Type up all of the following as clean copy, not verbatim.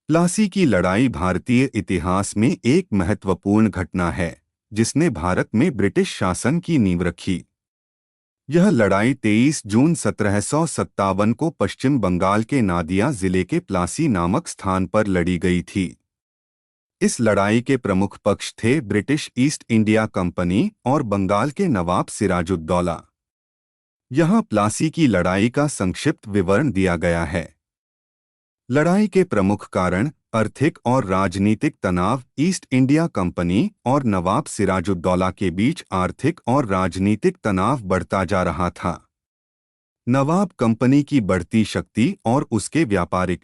प्लासी की लड़ाई भारतीय इतिहास में एक महत्वपूर्ण घटना है जिसने भारत में ब्रिटिश शासन की नींव रखी। यह लड़ाई 23 जून 1757 को पश्चिम बंगाल के नादिया जिले के प्लासी नामक स्थान पर लड़ी गई थी। इस लड़ाई के प्रमुख पक्ष थे ब्रिटिश ईस्ट इंडिया कंपनी और बंगाल के नवाब सिराजुद्दौला। यहाँ प्लासी की लड़ाई का संक्षिप्त विवरण दिया गया है। लड़ाई के प्रमुख कारण आर्थिक और राजनीतिक तनाव। ईस्ट इंडिया कंपनी और नवाब सिराजुद्दौला के बीच आर्थिक और राजनीतिक तनाव बढ़ता जा रहा था। नवाब कंपनी की बढ़ती शक्ति और उसके व्यापारिक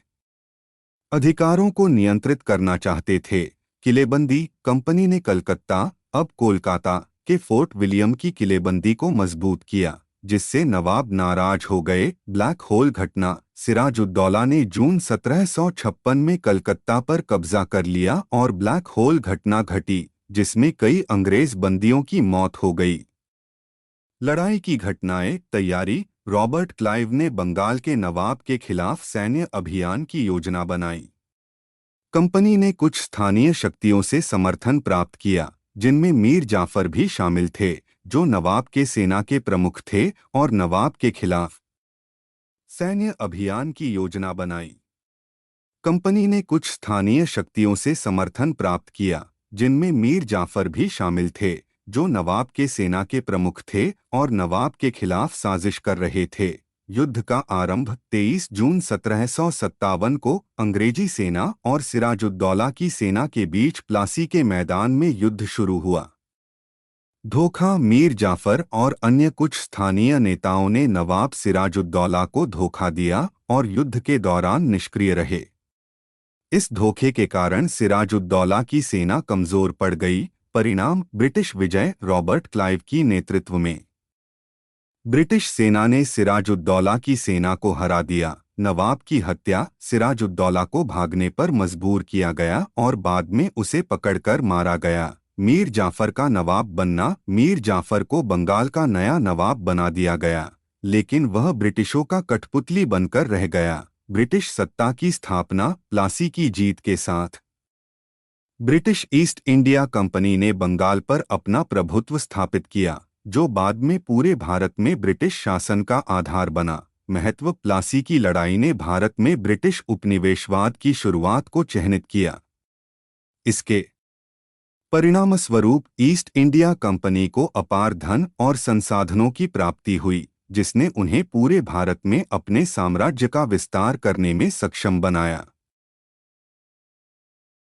अधिकारों को नियंत्रित करना चाहते थे। किलेबंदी। कंपनी ने कलकत्ता, अब कोलकाता, के फोर्ट विलियम की किलेबंदी को मजबूत किया, जिससे नवाब नाराज हो गए। ब्लैक होल घटना। सिराजुद्दौला ने जून 1756 में कलकत्ता पर कब्जा कर लिया और ब्लैक होल घटना घटी, जिसमें कई अंग्रेज बंदियों की मौत हो गई। लड़ाई की घटनाएं। तैयारी। रॉबर्ट क्लाइव ने बंगाल के नवाब के खिलाफ सैन्य अभियान की योजना बनाई। कंपनी ने कुछ स्थानीय शक्तियों से समर्थन प्राप्त किया, जिनमें मीर जाफर भी शामिल थे, जो नवाब के सेना के प्रमुख थे, और नवाब के खिलाफ सैन्य अभियान की योजना बनाई। कंपनी ने कुछ स्थानीय शक्तियों से समर्थन प्राप्त किया, जिनमें मीर जाफर भी शामिल थे, जो नवाब के सेना के प्रमुख थे और नवाब के खिलाफ साजिश कर रहे थे। युद्ध का आरंभ। 23 जून 1757 को अंग्रेजी सेना और सिराजुद्दौला की सेना के बीच प्लासी के मैदान में युद्ध शुरू हुआ। धोखा। मीर जाफर और अन्य कुछ स्थानीय नेताओं ने नवाब सिराजुद्दौला को धोखा दिया और युद्ध के दौरान निष्क्रिय रहे। इस धोखे के कारण सिराजुद्दौला की सेना कमजोर पड़ गई। परिणाम। ब्रिटिश विजय। रॉबर्ट क्लाइव की नेतृत्व में ब्रिटिश सेना ने सिराजुद्दौला की सेना को हरा दिया। नवाब की हत्या। सिराजुद्दौला को भागने पर मजबूर किया गया और बाद में उसे पकड़कर मारा गया। मीर जाफर का नवाब बनना। मीर जाफर को बंगाल का नया नवाब बना दिया गया, लेकिन वह ब्रिटिशों का कठपुतली बनकर रह गया। ब्रिटिश सत्ता की स्थापना। प्लासी की जीत के साथ ब्रिटिश ईस्ट इंडिया कंपनी ने बंगाल पर अपना प्रभुत्व स्थापित किया, जो बाद में पूरे भारत में ब्रिटिश शासन का आधार बना। महत्व। प्लासी की लड़ाई ने भारत में ब्रिटिश उपनिवेशवाद की शुरुआत को चिह्नित किया। इसके परिणामस्वरूप ईस्ट इंडिया कंपनी को अपार धन और संसाधनों की प्राप्ति हुई, जिसने उन्हें पूरे भारत में अपने साम्राज्य का विस्तार करने में सक्षम बनाया।